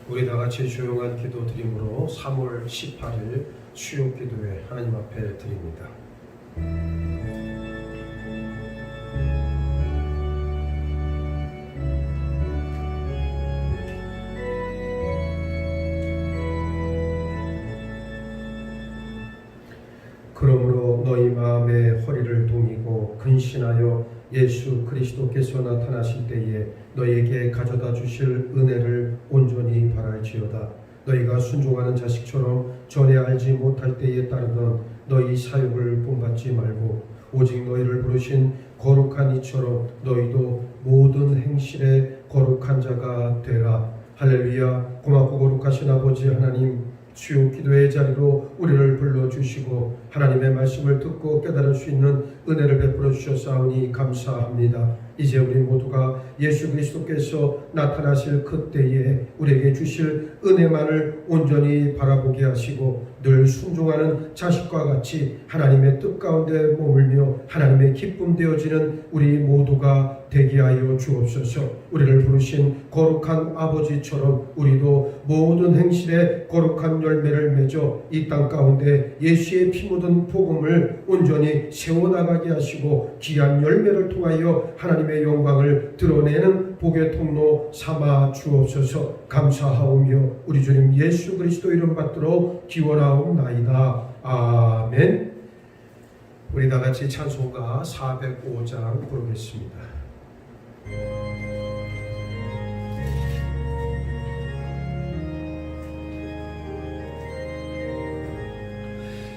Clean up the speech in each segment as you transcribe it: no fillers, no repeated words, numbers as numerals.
우리 다 같이 조용한 기도 드림으로 3월 18일 수요 기도회 하나님 앞에 드립니다. 그러므로 너희 마음의 허리를 동이고 근신하여 예수 그리스도께서 나타나실 때에 너희에게 가져다 주실 은혜를 온전히 바랄지어다. 너희가 순종하는 자식처럼 전에 알지 못할 때에 따르던 너희 사육을 본받지 말고 오직 너희를 부르신 거룩한 이처럼 너희도 모든 행실에 거룩한 자가 되라. 할렐루야. 고맙고 거룩하신 아버지 하나님, 수요 기도의 자리로 우리를 불러주시고 하나님의 말씀을 듣고 깨달을 수 있는 은혜를 베풀어 주셨사오니 감사합니다. 이제 우리 모두가 예수 그리스도께서 나타나실 그때에 우리에게 주실 은혜만을 온전히 바라보게 하시고 늘 순종하는 자식과 같이 하나님의 뜻 가운데 머물며 하나님의 기쁨 되어지는 우리 모두가 되게 하여 주옵소서. 우리를 부르신 거룩한 아버지처럼 우리도 모든 행실에 거룩한 열매를 맺어 이 땅 가운데 예수의 피 묻은 복음을 온전히 세워나가게 하시고 귀한 열매를 통하여 하나님의 영광을 드러내는 복의 통로 삼아 주옵소서. 감사하오며 우리 주님 예수 그리스도 이름 받들어 기원하옵나이다. 아멘. 우리 다 같이 찬송가 405장 부르겠습니다.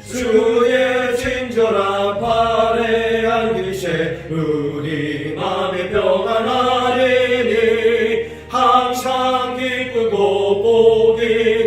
주의 친절한 발에 안기세 우리 마음에 평안하리니 항상 기쁘고 복이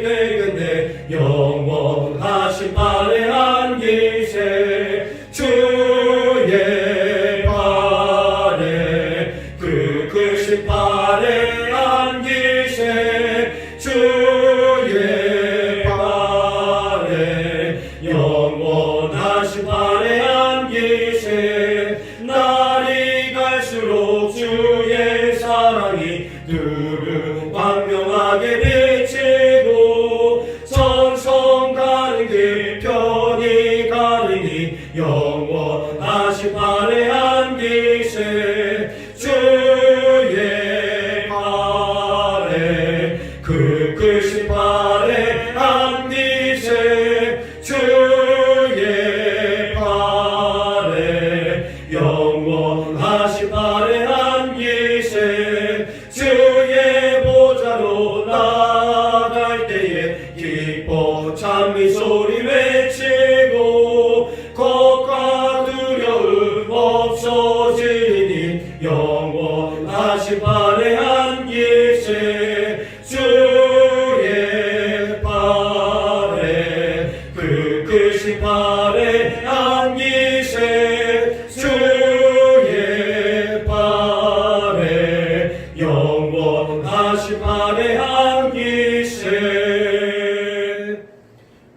되겠네. 영원하신 발에 안기세 주의 발에 그 크신 발에 안기세 주의 발에 영원하신 발에 안기세 날이 갈수록 주의 사랑이 두루 광명하게 비치고 정성 가는 길 편히 가리니 영원하신 발에 안기세 주의 발에 그 크신 발에 안기세 주의 발에 영원하신 발에 안기세 주의 보좌로 나갈 때에 기뻐 찬미 소리 외치고 걱과 두려움 없어지니 영원하신 발에 안기세 주의 발에 그 크신 발에 안기세 주의 발에 영원하신 발에 안기세.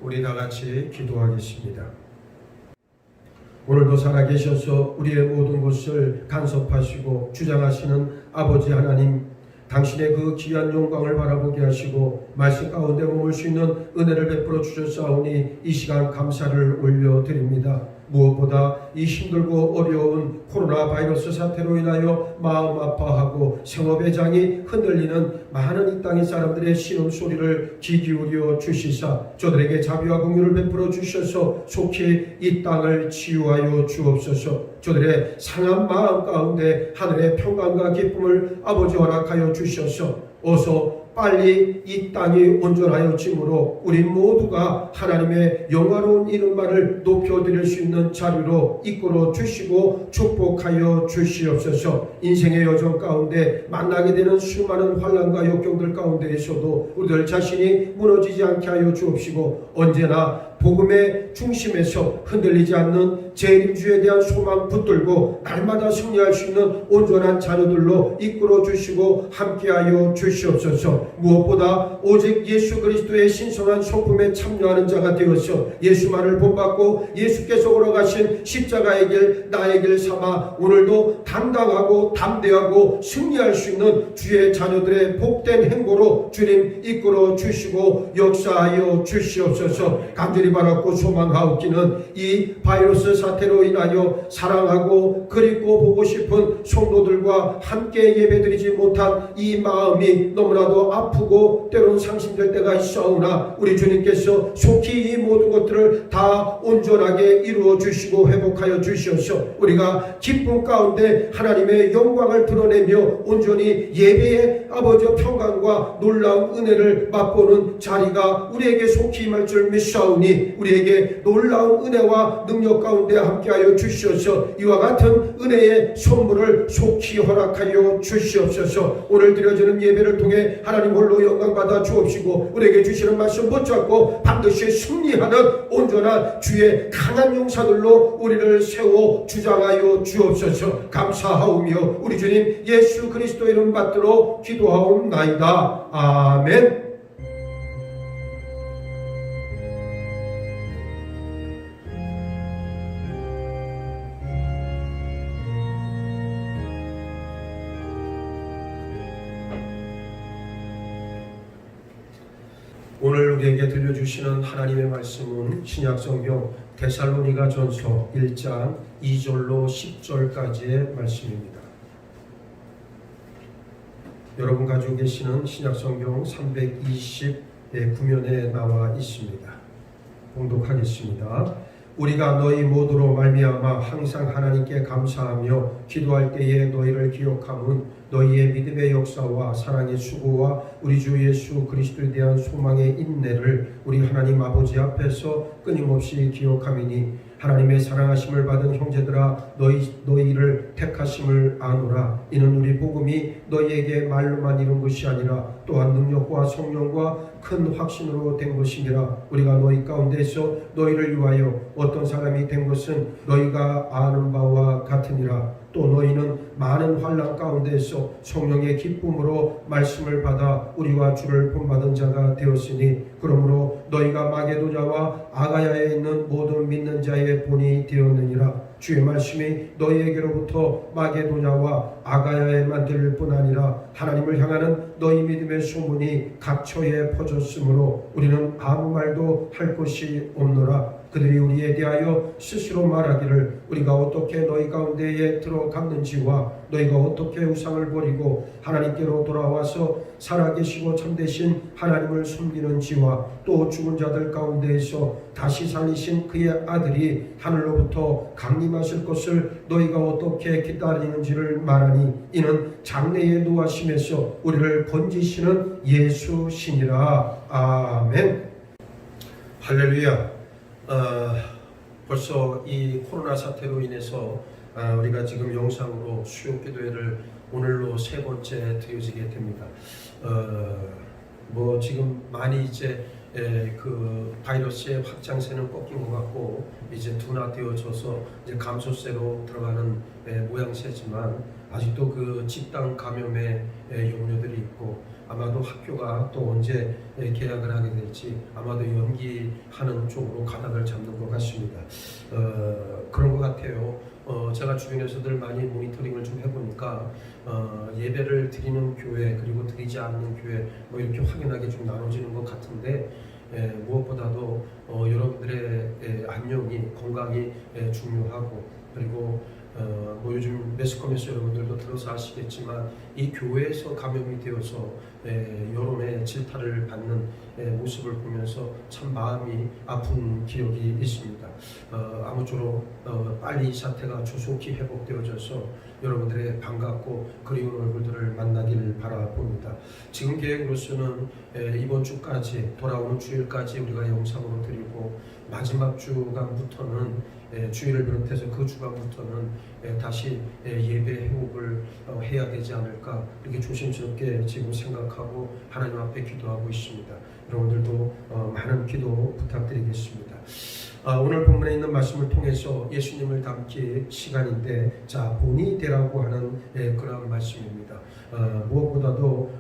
우리 다 같이 기도하겠습니다. 오늘도 살아계셔서 우리의 모든 것을 간섭하시고 주장하시는 아버지 하나님, 당신의 그 귀한 영광을 바라보게 하시고 말씀 가운데 머물 수 있는 은혜를 베풀어 주셨사오니 이 시간 감사를 올려드립니다. 무엇보다 이 힘들고 어려운 코로나 바이러스 사태로 인하여 마음 아파하고 생업의 장이 흔들리는 많은 이 땅의 사람들의 신음소리를 귀 기울여 주시사 저들에게 자비와 긍휼을 베풀어 주셔서 속히 이 땅을 치유하여 주옵소서. 저들의 상한 마음 가운데 하늘의 평강과 기쁨을 아버지 허락하여 주셔서 어서 빨리 이 땅이 온전하여짐으로 우리 모두가 하나님의 영화로운 이름만을 높여드릴 수 있는 자리로 이끌어 주시고 축복하여 주시옵소서. 인생의 여정 가운데 만나게 되는 수많은 환난과 역경들 가운데에서도 우리들 자신이 무너지지 않게 하여 주옵시고 언제나 복음의 중심에서 흔들리지 않는 재림주에 대한 소망 붙들고 날마다 승리할 수 있는 온전한 자녀들로 이끌어 주시고 함께하여 주시옵소서. 무엇보다 오직 예수 그리스도의 신성한 소품에 참여하는 자가 되어서 예수만을 본받고 예수께서 걸어가신 십자가의 길 나의 길 삼아 오늘도 당당하고 담대하고 승리할 수 있는 주의 자녀들의 복된 행보로 주님 이끌어 주시고 역사하여 주시옵소서. 간절히 바랐고 소망하옵기는 이 바이러스 사태로 인하여 사랑하고 그립고 보고 싶은 성도들과 함께 예배드리지 못한 이 마음이 너무나도 아프고 때론 상심될 때가 있사오나 우리 주님께서 속히 이 모든 것들을 다 온전하게 이루어 주시고 회복하여 주시옵소서. 우리가 기쁨 가운데 하나님의 영광을 드러내며 온전히 예배의 아버지 평강과 놀라운 은혜를 맛보는 자리가 우리에게 속히 임할 줄 믿사오니 우리에게 놀라운 은혜와 능력 가운데 함께하여 주시옵소서. 이와 같은 은혜의 선물을 속히 허락하여 주시옵소서. 오늘 드려지는 예배를 통해 하나님 홀로 영광 받아 주옵시고 우리에게 주시는 말씀 붙잡고 반드시 승리하는 온전한 주의 강한 용사들로 우리를 세워 주장하여 주옵소서. 감사하오며 우리 주님 예수 그리스도 이름 받들어 기도하옵나이다. 아멘. 오늘 우리에게 들려주시는 하나님의 말씀은 신약성경 데살로니가 전서 1장 2절로 10절까지의 말씀입니다. 여러분 가지고 계시는 신약성경 329면에 나와 있습니다. 봉독하겠습니다. 우리가 너희 모두로 말미암아 항상 하나님께 감사하며 기도할 때에 너희를 기억함은 너희의 믿음의 역사와 사랑의 수고와 우리 주 예수 그리스도에 대한 소망의 인내를 우리 하나님 아버지 앞에서 끊임없이 기억함이니 하나님의 사랑하심을 받은 형제들아 너희를 택하심을 아노라. 이는 우리 복음이 너희에게 말로만 이룬 것이 아니라 또한 능력과 성령과 큰 확신으로 된 것이니라. 우리가 너희 가운데서 너희를 위하여 어떤 사람이 된 것은 너희가 아는 바와 같으니라. 또 너희는 많은 환난 가운데서 성령의 기쁨으로 말씀을 받아 우리와 주를 본받은 자가 되었으니 그러므로 너희가 마게도냐와 아가야에 있는 모든 믿는 자의 본이 되었느니라. 주의 말씀이 너희에게로부터 마게도냐와 아가야에만 들릴 뿐 아니라 하나님을 향하는 너희 믿음의 소문이 각처에 퍼졌으므로 우리는 아무 말도 할 것이 없노라. 그들이 우리에 대하여 스스로 말하기를 우리가 어떻게 너희 가운데에 들어갔는지와 너희가 어떻게 우상을 버리고 하나님께로 돌아와서 살아계시고 참되신 하나님을 숨기는지와 또 죽은 자들 가운데에서 다시 살리신 그의 아들이 하늘로부터 강림하실 것을 너희가 어떻게 기다리는지를 말하니 이는 장래에 노하심에서 우리를 건지시는 예수시니라. 아멘. 할렐루야. 벌써 이 코로나 사태로 인해서 우리가 지금 영상으로 수요 기도회를 오늘로 세 번째 드려지게 됩니다. 지금 많이 이제 그 바이러스의 확장세는 꺾인 것 같고 이제 둔화되어져서 이제 감소세로 들어가는 모양새지만 아직도 그 집단 감염의 염려들이 있고 아마도 학교가 또 언제 개학을 하게 될지 아마도 연기하는 쪽으로 가닥을 잡는 것 같습니다. 그런 것 같아요. 제가 주변에서들 많이 모니터링을 좀 해보니까 예배를 드리는 교회 그리고 드리지 않는 교회 이렇게 확연하게 좀 나눠지는 것 같은데 무엇보다도 여러분들의 안녕이 건강이 중요하고 그리고 요즘 매스컴에서 여러분들도 들어서 아시겠지만 이 교회에서 감염이 되어서 여론의 질타를 받는 모습을 보면서 참 마음이 아픈 기억이 있습니다. 아무쪼록 빨리 이 사태가 조속히 회복되어져서 여러분들의 반갑고 그리운 얼굴들을 만나길 바라봅니다. 지금 계획으로서는 이번 주까지 돌아오는 주일까지 우리가 영상으로 드리고 마지막 주간부터는 주일을 비롯해서 그 주간부터는 다시 예배 회복을 해야 되지 않을까 이렇게 조심스럽게 지금 생각하고 하나님 앞에 기도하고 있습니다. 여러분들도 많은 기도 부탁드리겠습니다. 오늘 본문에 있는 말씀을 통해서 예수님을 닮기 시간인데, 자, 본이 되라고 하는 그런 말씀입니다. 무엇보다도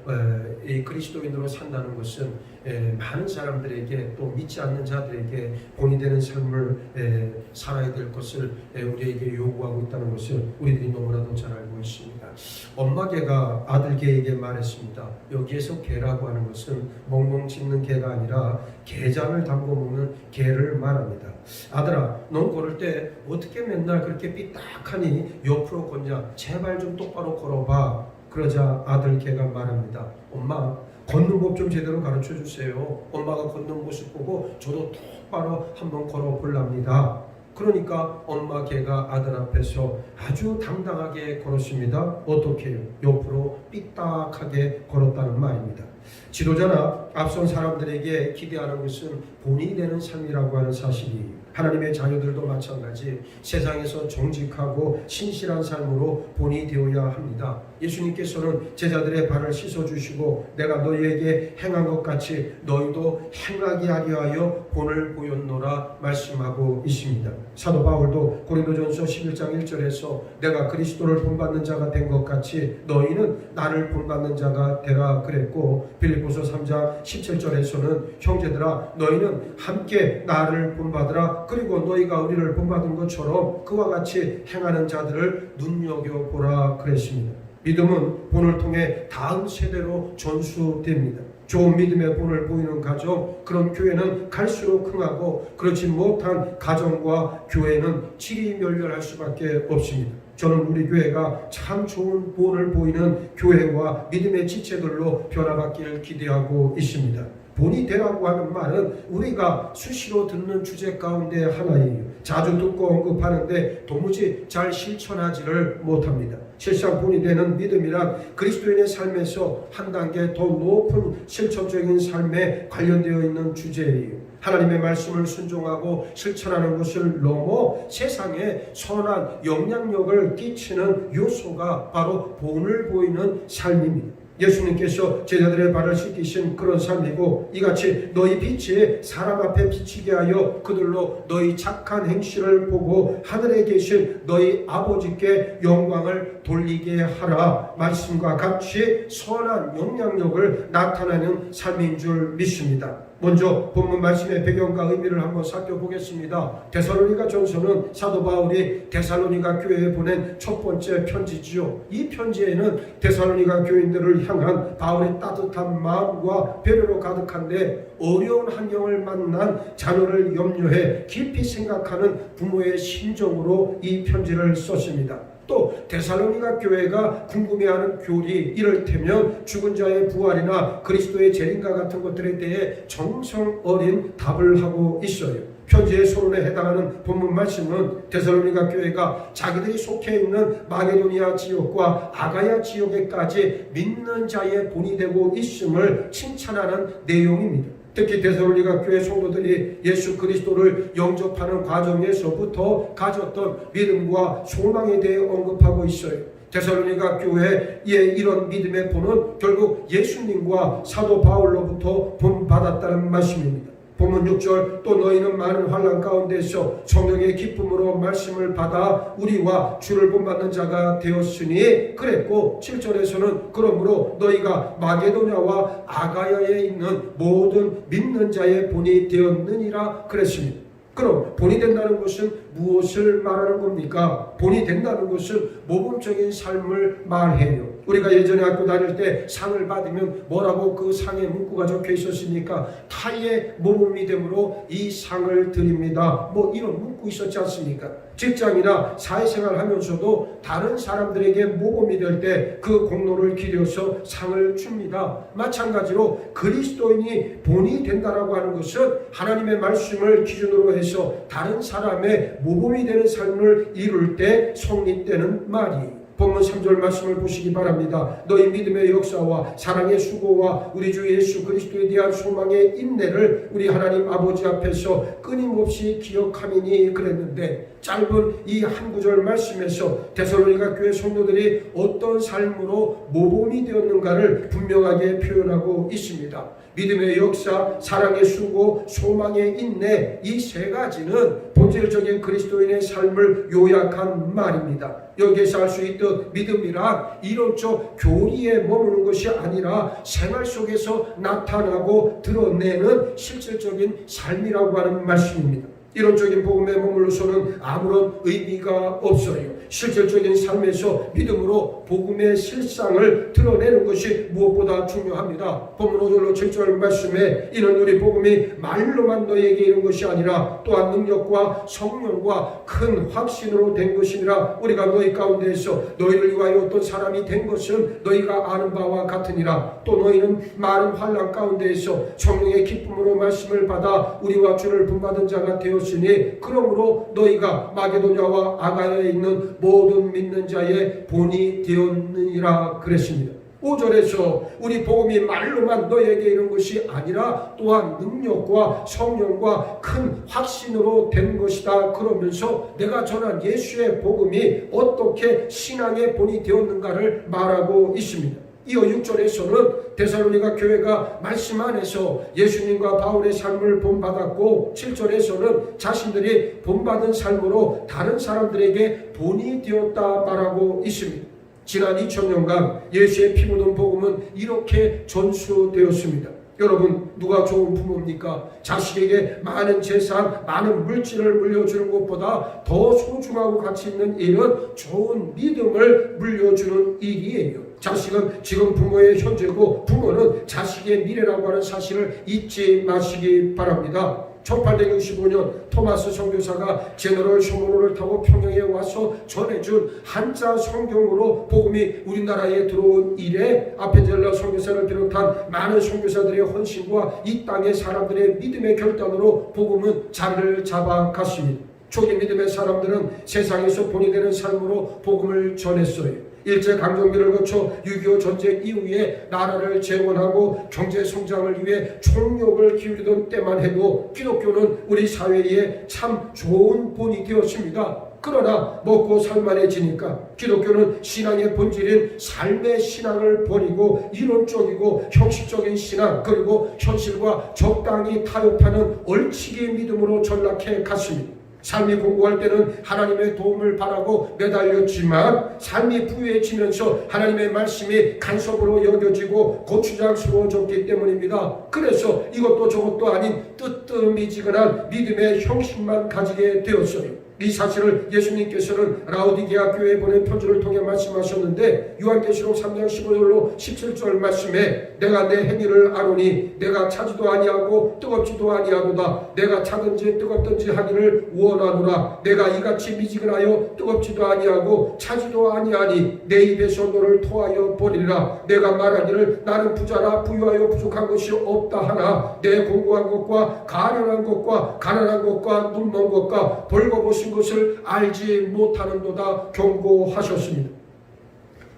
이 그리스도인으로 산다는 것은 많은 사람들에게, 또 믿지 않는 자들에게 본이 되는 삶을 살아야 될 것을 우리에게 요구하고 있다는 것을 우리들이 너무나도 잘 알고 있습니다. 엄마 개가 아들 개에게 말했습니다. 여기에서 개라고 하는 것은 멍멍 짖는 개가 아니라 게장을 담궈 먹는 개를 말합니다. 아들아, 넌 걸을 때 어떻게 맨날 그렇게 삐딱하니 옆으로 걷냐? 제발 좀 똑바로 걸어봐. 그러자 아들 개가 말합니다. 엄마, 걷는 법 좀 제대로 가르쳐 주세요. 엄마가 걷는 모습 보고 저도 똑바로 한번 걸어 볼랍니다. 그러니까 엄마 개가 아들 앞에서 아주 당당하게 걸었습니다. 어떻게 해요? 옆으로 삐딱하게 걸었다는 말입니다. 지도자나 앞선 사람들에게 기대하는 것은 본이 되는 삶이라고 하는 사실이에요. 하나님의 자녀들도 마찬가지 세상에서 정직하고 신실한 삶으로 본이 되어야 합니다. 예수님께서는 제자들의 발을 씻어주시고 내가 너희에게 행한 것 같이 너희도 행하게 하려 하여 본을 보였노라 말씀하고 있습니다. 사도 바울도 고린도전서 11장 1절에서 내가 그리스도를 본받는 자가 된 것 같이 너희는 나를 본받는 자가 되라 그랬고, 빌립보서 3장 17절에서는 형제들아 너희는 함께 나를 본받으라, 그리고 너희가 우리를 본받은 것처럼 그와 같이 행하는 자들을 눈여겨보라 그랬습니다. 믿음은 본을 통해 다음 세대로 전수됩니다. 좋은 믿음의 본을 보이는 가정, 그런 교회는 갈수록 흥하고, 그렇지 못한 가정과 교회는 지리멸렬할 수밖에 없습니다. 저는 우리 교회가 참 좋은 본을 보이는 교회와 믿음의 지체들로 변화받기를 기대하고 있습니다. 본이 되라고 하는 말은 우리가 수시로 듣는 주제 가운데 하나예요. 자주 듣고 언급하는데 도무지 잘 실천하지를 못합니다. 실상 본이 되는 믿음이란 그리스도인의 삶에서 한 단계 더 높은 실천적인 삶에 관련되어 있는 주제예요. 하나님의 말씀을 순종하고 실천하는 것을 넘어 세상에 선한 영향력을 끼치는 요소가 바로 본을 보이는 삶입니다. 예수님께서 제자들의 발을 씻기신 그런 삶이고, 이같이 너희 빛이 사람 앞에 비치게 하여 그들로 너희 착한 행실을 보고 하늘에 계신 너희 아버지께 영광을 돌리게 하라 말씀과 같이 선한 영향력을 나타내는 삶인 줄 믿습니다. 먼저 본문 말씀의 배경과 의미를 한번 살펴보겠습니다. 데살로니가 전서는 사도 바울이 데살로니가 교회에 보낸 첫 번째 편지지요. 이 편지에는 데살로니가 교인들을 향한 바울의 따뜻한 마음과 배려로 가득한데, 어려운 환경을 만난 자녀를 염려해 깊이 생각하는 부모의 심정으로 이 편지를 썼습니다. 또 데살로니가 교회가 궁금해하는 교리, 이를테면 죽은 자의 부활이나 그리스도의 재림과 같은 것들에 대해 정성 어린 답을 하고 있어요. 편지의 서론에 해당하는 본문 말씀은 데살로니가 교회가 자기들이 속해 있는 마게도니아 지역과 아가야 지역에까지 믿는 자의 본이 되고 있음을 칭찬하는 내용입니다. 특히 데살로니가 교회 성도들이 예수 그리스도를 영접하는 과정에서부터 가졌던 믿음과 소망에 대해 언급하고 있어요. 데살로니가 교회의 이런 믿음의 본은 결국 예수님과 사도 바울로부터 본받았다는 말씀입니다. 본문 6절, 또 너희는 많은 환난 가운데서 성령의 기쁨으로 말씀을 받아 우리와 주를 본받는 자가 되었으니 그랬고, 7절에서는 그러므로 너희가 마게도냐와 아가야에 있는 모든 믿는 자의 본이 되었느니라 그랬습니다. 그럼 본이 된다는 것은 무엇을 말하는 겁니까? 본이 된다는 것은 모범적인 삶을 말해요. 우리가 예전에 학교 다닐 때 상을 받으면 뭐라고 그 상에 문구가 적혀 있었습니까? 타의 모범이 되므로 이 상을 드립니다. 뭐 이런 문구 있었지 않습니까? 직장이나 사회생활 하면서도 다른 사람들에게 모범이 될 때 그 공로를 기려서 상을 줍니다. 마찬가지로 그리스도인이 본이 된다라고 하는 것은 하나님의 말씀을 기준으로 해서 다른 사람의 모범이 되는 삶을 이룰 때 성립되는 말이에요. 본문 3절 말씀을 보시기 바랍니다. 너희 믿음의 역사와 사랑의 수고와 우리 주 예수 그리스도에 대한 소망의 인내를 우리 하나님 아버지 앞에서 끊임없이 기억하미니 그랬는데, 짧은 이 한 구절 말씀에서 데살로니가 교회 성도들이 어떤 삶으로 모범이 되었는가를 분명하게 표현하고 있습니다. 믿음의 역사, 사랑의 수고, 소망의 인내, 이 세 가지는 본질적인 그리스도인의 삶을 요약한 말입니다. 여기에서 알 수 있듯 믿음이란 이론적 교리에 머무는 것이 아니라 생활 속에서 나타나고 드러내는 실질적인 삶이라고 하는 말씀입니다. 이론적인 복음에 머물러서는 아무런 의미가 없어요. 실질적인 삶에서 믿음으로 복음의 실상을 드러내는 것이 무엇보다 중요합니다. 본문 5절로 7절 말씀에 이는 우리 복음이 말로만 너에게 이른 것이 아니라 또한 능력과 성령과 큰 확신으로 된 것이니라. 우리가 너희 가운데에서 너희를 위하여 어떤 사람이 된 것은 너희가 아는 바와 같으니라. 또 너희는 많은 환난 가운데에서 성령의 기쁨으로 말씀을 받아 우리와 주를 본받은 자가 되었으니 그러므로 너희가 마게도냐와 아가야에 있는 모든 믿는 자의 본이 되었느니라 그랬습니다. 5절에서 우리 복음이 말로만 너에게 이른 것이 아니라 또한 능력과 성령과 큰 확신으로 된 것이다 그러면서 내가 전한 예수의 복음이 어떻게 신앙의 본이 되었는가를 말하고 있습니다. 이어 6절에서는 데살로니가 교회가 말씀 안에서 예수님과 바울의 삶을 본받았고, 7절에서는 자신들이 본받은 삶으로 다른 사람들에게 본이 되었다 말하고 있습니다. 지난 2000년간 예수의 피 묻은 복음은 이렇게 전수되었습니다. 여러분, 누가 좋은 부모입니까? 자식에게 많은 재산, 많은 물질을 물려주는 것보다 더 소중하고 가치 있는 일은 좋은 믿음을 물려주는 일이에요. 자식은 지금 부모의 현재고 부모는 자식의 미래라고 하는 사실을 잊지 마시기 바랍니다. 1865년 토마스 선교사가 제너럴 쇼모로를 타고 평양에 와서 전해준 한자 성경으로 복음이 우리나라에 들어온 이래 아펜젤라 선교사를 비롯한 많은 선교사들의 헌신과 이 땅의 사람들의 믿음의 결단으로 복음은 자리를 잡아갔습니다. 초기 믿음의 사람들은 세상에서 본이 되는 삶으로 복음을 전했어요. 일제강점기를 거쳐 6.25 전쟁 이후에 나라를 재건하고 경제 성장을 위해 총력을 기울이던 때만 해도 기독교는 우리 사회에 참 좋은 본이 되었습니다. 그러나 먹고 살만해지니까 기독교는 신앙의 본질인 삶의 신앙을 버리고 이론적이고 형식적인 신앙, 그리고 현실과 적당히 타협하는 얼치기 믿음으로 전락해 갔습니다. 삶이 공고할 때는 하나님의 도움을 바라고 매달렸지만 삶이 부유해지면서 하나님의 말씀이 간섭으로 여겨지고 고추장스러워졌기 때문입니다. 그래서 이것도 저것도 아닌 뜨뜻미지근한 믿음의 형식만 가지게 되었어요. 이 사실을 예수님께서는 라오디게아 교회에 보낸 편지를 통해 말씀하셨는데, 요한계시록 3장 15절로 17절 말씀에 내가 내 행위를 아노니 내가 차지도 아니하고 뜨겁지도 아니하도다. 내가 차든지 뜨겁든지 하기를 원하노라. 내가 이같이 미지근하여 뜨겁지도 아니하고 차지도 아니하니 내 입에서 너를 토하여 버리리라. 내가 말하기를 나는 부자라 부유하여 부족한 것이 없다 하나 내 공고한 것과 가련한 것과 가난한 것과 눈먼 것과 벌거벗은 것을 알지 못하는도다 경고하셨습니다.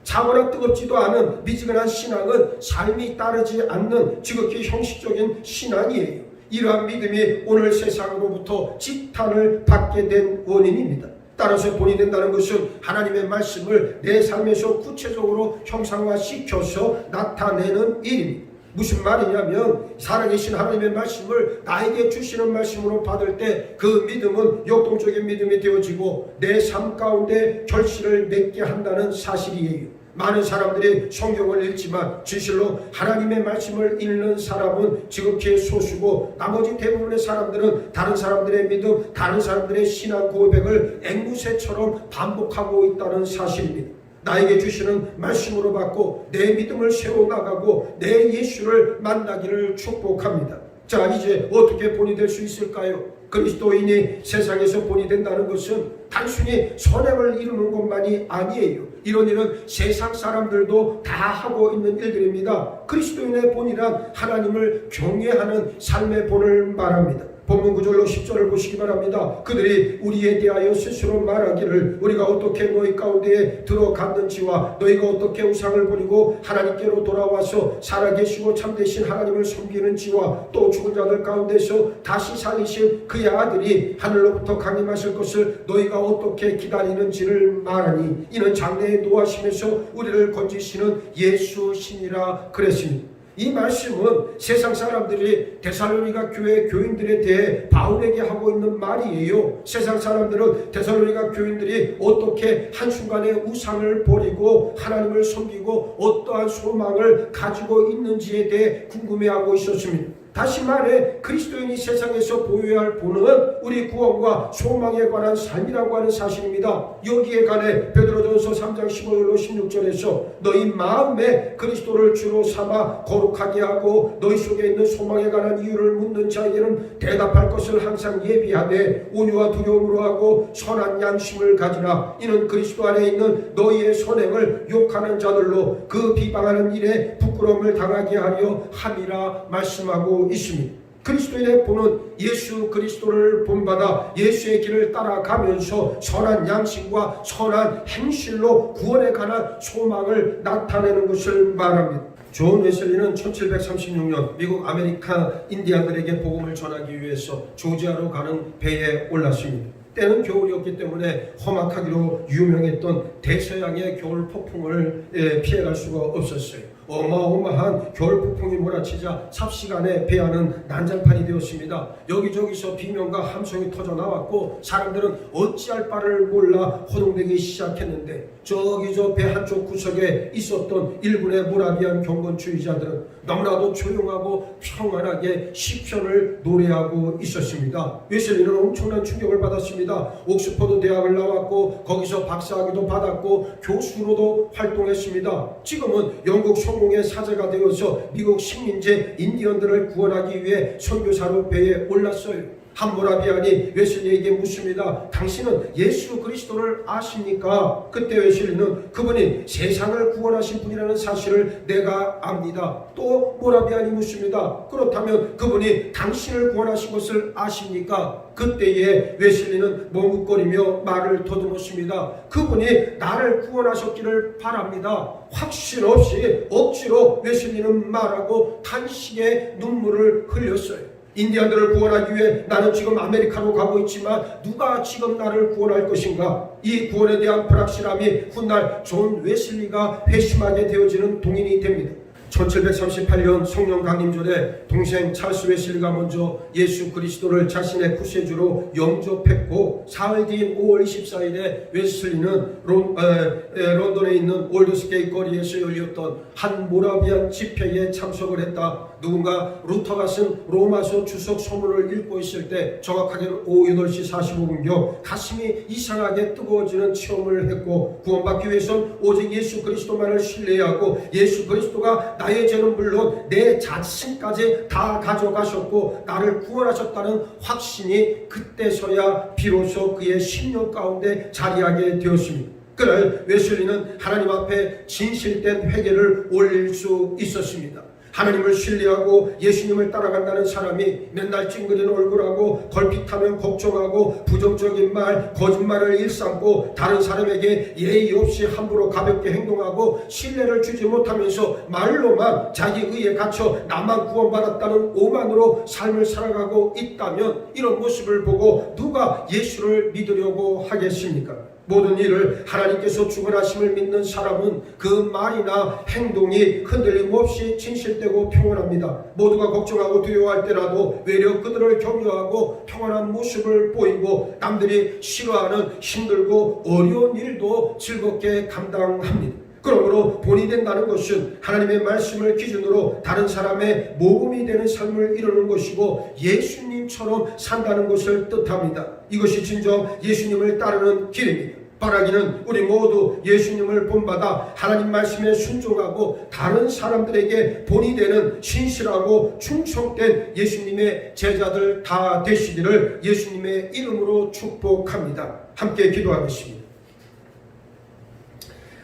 차거나 뜨겁지도 않은 미지근한 신앙은 삶이 따르지 않는 지극히 형식적인 신앙이에요. 이러한 믿음이 오늘 세상으로부터 지탄을 받게 된 원인입니다. 따라서 본이 된다는 것은 하나님의 말씀을 내 삶에서 구체적으로 형상화시켜서 나타내는 일입니다. 무슨 말이냐면 살아계신 하나님의 말씀을 나에게 주시는 말씀으로 받을 때 그 믿음은 역동적인 믿음이 되어지고 내 삶 가운데 결실을 맺게 한다는 사실이에요. 많은 사람들이 성경을 읽지만 진실로 하나님의 말씀을 읽는 사람은 지극히 소수고 나머지 대부분의 사람들은 다른 사람들의 믿음, 다른 사람들의 신앙 고백을 앵무새처럼 반복하고 있다는 사실입니다. 나에게 주시는 말씀으로 받고 내 믿음을 세워나가고 내 예수를 만나기를 축복합니다. 자, 이제 어떻게 본이 될 수 있을까요? 그리스도인이 세상에서 본이 된다는 것은 단순히 선행을 이루는 것만이 아니에요. 이런 일은 세상 사람들도 다 하고 있는 일들입니다. 그리스도인의 본이란 하나님을 경외하는 삶의 본을 말합니다. 본문 9절로 10절을 보시기 바랍니다. 그들이 우리에 대하여 스스로 말하기를 우리가 어떻게 너희 가운데에 들어갔는지와 너희가 어떻게 우상을 버리고 하나님께로 돌아와서 살아계시고 참되신 하나님을 섬기는지와 또 죽은 자들 가운데서 다시 살리신 그의 아들이 하늘로부터 강림하실 것을 너희가 어떻게 기다리는지를 말하니 이는 장래에 노하시면서 우리를 건지시는 예수시니라 그랬습니다. 이 말씀은 세상 사람들이 데살로니가 교회 교인들에 대해 바울에게 하고 있는 말이에요. 세상 사람들은 데살로니가 교인들이 어떻게 한순간에 우상을 버리고 하나님을 섬기고 어떠한 소망을 가지고 있는지에 대해 궁금해하고 있었습니다. 다시 말해 그리스도인이 세상에서 보여야 할 본은 우리 구원과 소망에 관한 삶이라고 하는 사실입니다. 여기에 관해 베드로전서 3장 15절로 16절에서 너희 마음에 그리스도를 주로 삼아 거룩하게 하고 너희 속에 있는 소망에 관한 이유를 묻는 자에게는 대답할 것을 항상 예비하되 온유와 두려움으로 하고 선한 양심을 가지라. 이는 그리스도 안에 있는 너희의 선행을 욕하는 자들로 그 비방하는 일에 부끄러움을 당하게 하려 함이라 말씀하고 있습니다. 그리스도인의 본은 예수 그리스도를 본받아 예수의 길을 따라가면서 선한 양심과 선한 행실로 구원에 관한 소망을 나타내는 것을 말합니다. 존 웨슬리는 1736년 미국 아메리카 인디안들에게 복음을 전하기 위해서 조지아로 가는 배에 올랐습니다. 때는 겨울이었기 때문에 험악하기로 유명했던 대서양의 겨울 폭풍을 피해갈 수가 없었어요. 어마어마한 겨울 폭풍이 몰아치자 삽시간에 배 안은 난장판이 되었습니다. 여기저기서 비명과 함성이 터져 나왔고 사람들은 어찌할 바를 몰라 호동되기 시작했는데 저기 저 배 한쪽 구석에 있었던 일군의 모라비안 경건주의자들은 너무나도 조용하고 평안하게 시편을 노래하고 있었습니다. 웨슬리는 엄청난 충격을 받았습니다. 옥스퍼드 대학을 나왔고 거기서 박사학위도 받았고 교수로도 활동했습니다. 지금은 영국 성공의 사제가 되어서 미국 식민지 인디언들을 구원하기 위해 선교사로 배에 올랐어요. 한 모라비안이 웨슬리에게 묻습니다. 당신은 예수 그리스도를 아십니까? 그때 웨슬리는 그분이 세상을 구원하신 분이라는 사실을 내가 압니다. 또 모라비안이 묻습니다. 그렇다면 그분이 당신을 구원하신 것을 아십니까? 그때에 웨슬리는 머뭇거리며 말을 더듬었습니다. 그분이 나를 구원하셨기를 바랍니다. 확신 없이 억지로 웨슬리는 말하고 탄식의 눈물을 흘렸어요. 인디안들을 구원하기 위해 나는 지금 아메리카로 가고 있지만 누가 지금 나를 구원할 것인가? 이 구원에 대한 불확실함이 훗날 존 웨슬리가 회심하게 되어지는 동인이 됩니다. 1738년 성령 강림절에 동생 찰스 웨슬리가 먼저 예수 그리스도를 자신의 구세주로 영접했고 사흘 뒤인 5월 24일에 웨슬리는 런던에 있는 올드스게이트 거리에서 열렸던 한 모라비안 집회에 참석을 했다. 누군가 루터가 쓴 로마서 주석 서문을 읽고 있을 때 정확하게는 오후 8시 45분경 가슴이 이상하게 뜨거워지는 체험을 했고 구원받기 위해선 오직 예수 그리스도만을 신뢰하고 예수 그리스도가 나의 죄는 물론 내 자신까지 다 가져가셨고 나를 구원하셨다는 확신이 그때서야 비로소 그의 심령 가운데 자리하게 되었습니다. 그날 웨슬리는 하나님 앞에 진실된 회개를 올릴 수 있었습니다. 하나님을 신뢰하고 예수님을 따라간다는 사람이 맨날 찡그린 얼굴하고 걸핏하면 걱정하고 부정적인 말, 거짓말을 일삼고 다른 사람에게 예의 없이 함부로 가볍게 행동하고 신뢰를 주지 못하면서 말로만 자기 의에 갇혀 나만 구원받았다는 오만으로 삶을 살아가고 있다면 이런 모습을 보고 누가 예수를 믿으려고 하겠습니까? 모든 일을 하나님께서 주관하심을 믿는 사람은 그 말이나 행동이 흔들림 없이 진실되고 평온합니다. 모두가 걱정하고 두려워할 때라도 외려 그들을 격려하고 평안한 모습을 보이고 남들이 싫어하는 힘들고 어려운 일도 즐겁게 감당합니다. 그러므로 본이 된다는 것은 하나님의 말씀을 기준으로 다른 사람의 모범이 되는 삶을 이루는 것이고 예수님처럼 산다는 것을 뜻합니다. 이것이 진정 예수님을 따르는 길입니다. 바라기는 우리 모두 예수님을 본받아 하나님 말씀에 순종하고 다른 사람들에게 본이 되는 신실하고 충성된 예수님의 제자들 다 되시기를 예수님의 이름으로 축복합니다. 함께 기도하겠습니다.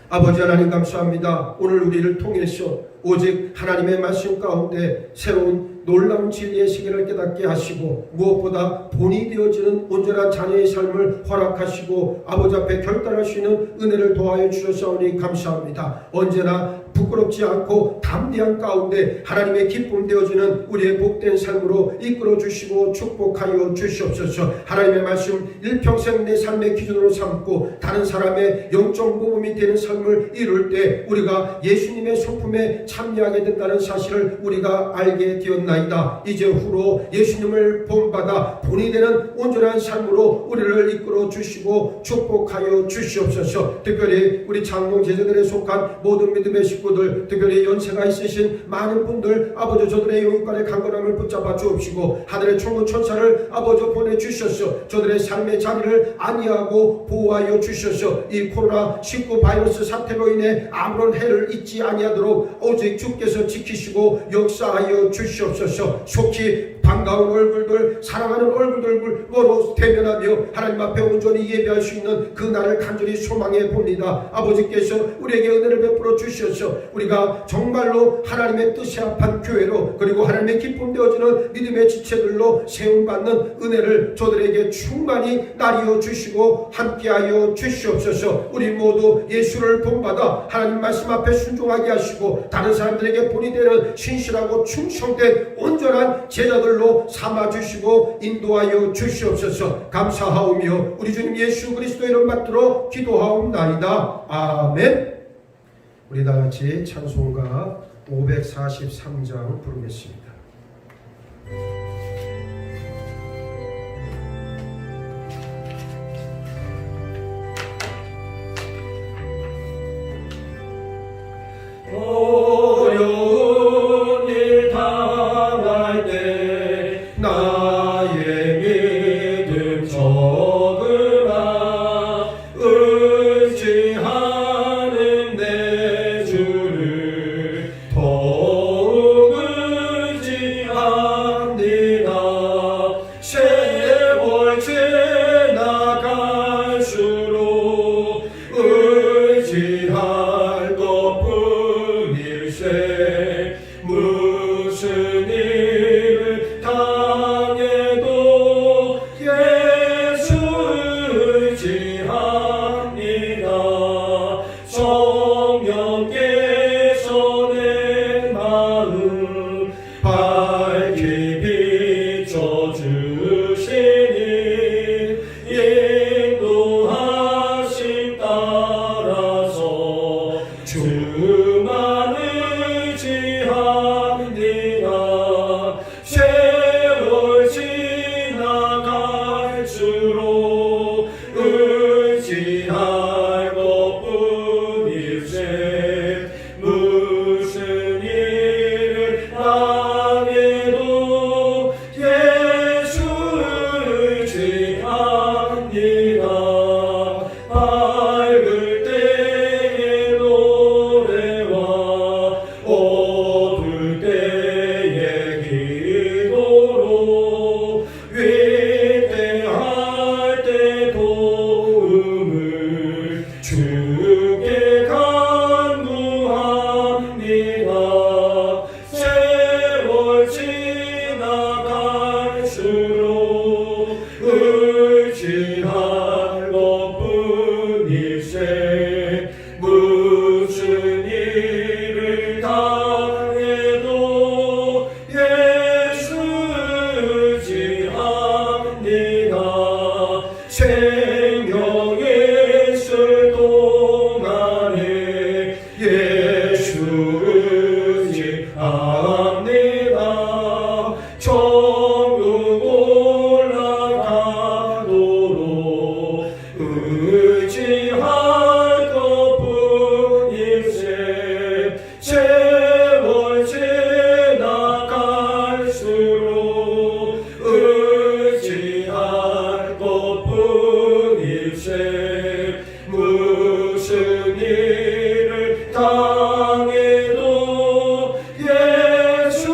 아버지 하나님 감사합니다. 오늘 우리를 통해서 오직 하나님의 말씀 가운데 새로운 놀라운 진리의 시계를 깨닫게 하시고 무엇보다 본이 되어지는 온전한 자녀의 삶을 허락하시고 아버지 앞에 결단할 수 있는 은혜를 도하여 주셨사오니 감사합니다. 언제나 부끄럽지 않고 담대한 가운데 하나님의 기쁨 되어지는 우리의 복된 삶으로 이끌어 주시고 축복하여 주시옵소서. 하나님의 말씀 일평생 내 삶의 기준으로 삼고 다른 사람의 영적 모범이 되는 삶을 이룰 때 우리가 예수님의 소품에 참여하게 된다는 사실을 우리가 알게 되었나이다. 이제 후로 예수님을 본받아 본이 되는 온전한 삶으로 우리를 이끌어 주시고 축복하여 주시옵소서. 특별히 우리 장롱 제자들에 속한 모든 믿음의 식구들, 특별히 연세가 있으신 많은 분들, 아버지 저들의 영육간의 강건함을 붙잡아 주옵시고 하늘의 총무 천사를 아버지 보내주셔서 저들의 삶의 자리를 안위하고 보호하여 주셔서 이 코로나19 바이러스 사태로 인해 아무런 해를 잊지 아니하도록 오직 주께서 지키시고 역사하여 주시옵소서. 속히 반가운 얼굴들, 사랑하는 얼굴들로 대면하며 하나님 앞에 온전히 예배할 수 있는 그 날을 간절히 소망해 봅니다. 아버지께서 우리에게 은혜를 베풀어 주셔서 우리가 정말로 하나님의 뜻에 합한 교회로, 그리고 하나님의 기쁨 되어지는 믿음의 지체들로 세움받는 은혜를 저들에게 충만히 나뉘어 주시고 함께하여 주시옵소서. 우리 모두 예수를 본받아 하나님 말씀 앞에 순종하게 하시고 다른 사람들에게 본이 되는 신실하고 충성된 온전한 제자들로 삼아주시고 인도하여 주시옵소서. 감사하오며 우리 주님 예수 그리스도의 이름 받들어 기도하옵나이다. 아멘. 우리 다같이 찬송가 543장 부르겠습니다. 어려운 일 당할 때 나의 믿음 적으라. 의지하는 내 주를 더욱 의지합니다. 세월 지나갈수록 의지할 것뿐일세. 무슨 일을 당해도 예수 의지합니다. 성령께서 내 마음 밝히 비춰주시니 인도하심 따라서 주만 의지합니다. 세월 지나갈수록 의지할 것뿐일세. 무슨 일을 당해도 예수 의지합니다. 밝을 때의 노래와 어두울 때의 기도로 위대할 때 도움을 주께 간구합니다. 세월 지나갈수록 의지할 것뿐일세. 무슨 일을 당해도 예수 의지합니다. 생명이 있을 동안에 예수 의지합니다. 천국 올라가도록 의지할 것뿐일세. 세월 지나갈수록 의지할 것뿐일세. 무슨 일을 당해도 예수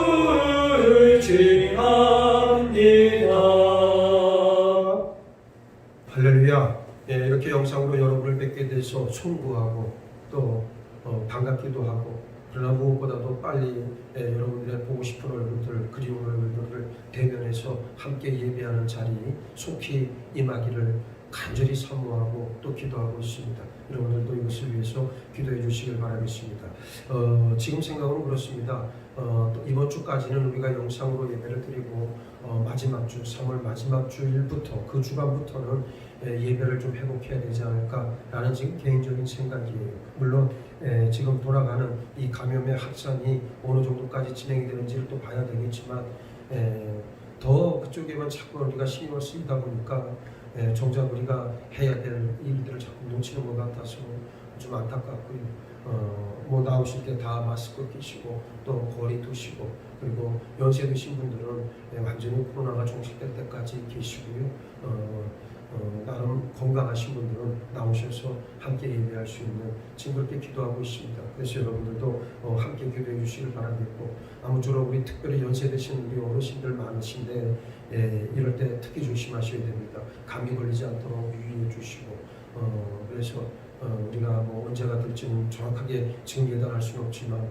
의지합니다. 할렐루야. 이렇게 영상으로 여러분을 뵙게 돼서 송구하고 또 반갑기도 하고 그러나 무엇보다도 빨리 여러분들의 보고 싶은 얼굴들, 그리운 얼굴들을 대면해서 함께 예배하는 자리 속히 임하기를 간절히 사모하고 또 기도하고 있습니다. 여러분들도 이것을 위해서 기도해 주시길 바라겠습니다. 지금 생각은 그렇습니다. 또 이번 주까지는 우리가 영상으로 예배를 드리고 마지막 주 3월 마지막 주일부터 그 주간부터는 예배를 좀 회복해야 되지 않을까라는 지금 개인적인 생각이에요. 물론 지금 돌아가는 이 감염의 확산이 어느 정도까지 진행이 되는지를 또 봐야 되겠지만 더 그쪽에만 자꾸 우리가 신경을 쓰이다 보니까 정작 우리가 해야 될 일들을 자꾸 놓치는 것 같아서 좀 안타깝고요. 뭐 나오실 때 다 마스크 끼시고 또 거리 두시고 그리고 연세 드신 분들은 완전히 코로나가 종식될 때까지 계시고요. 나름 건강하신 분들은 나오셔서 함께 예배할 수 있는 지금 그렇게 기도하고 있습니다. 그래서 여러분들도 함께 기도해 주시길 바라겠고 아무쪼록 우리 특별히 연세 드신 우리 어르신들 많으신데 이럴 때 특히 조심하셔야 됩니다. 감기 걸리지 않도록 유의해 주시고 그래서 우리가 뭐 언제가 될지는 정확하게 지금 예단할 수는 없지만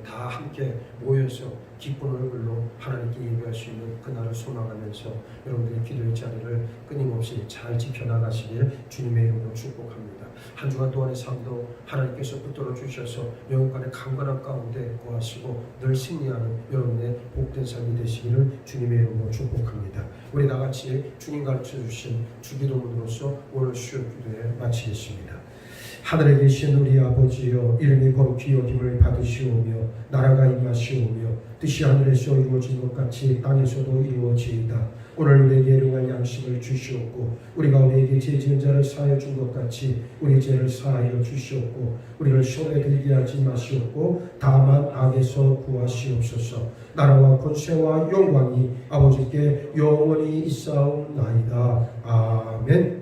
다 함께 모여서 기쁜 얼굴로 하나님께 예배할 수 있는 그날을 소망하면서 여러분들의 기도의 자리를 끊임없이 잘 지켜나가시길 주님의 이름으로 축복합니다. 한 주간 동안의 삶도 하나님께서 붙들어 주셔서 영육간의 강건함 가운데 거하시고 늘 승리하는 여러분의 복된 삶이 되시기를 주님의 이름으로 축복합니다. 우리 나같이 주님 가르쳐 주신 주기도문으로서 오늘 수요 기도에 마치겠습니다. 하늘에 계신 우리 아버지여 이름이 거룩히 여김을 받으시오며 나라가 임하시오며 뜻이 하늘에서 이루어진 것 같이 땅에서도 이루어지이다. 오늘 우리에게 일용할 양식을 주시옵고 우리가 우리에게 죄 지은 자를 사하여 준 것 같이 우리 죄를 사하여 주시옵고 우리를 시험에 들게 하지 마시옵고 다만 악에서 구하시옵소서. 나라와 권세와 영광이 아버지께 영원히 있사옵나이다. 아멘.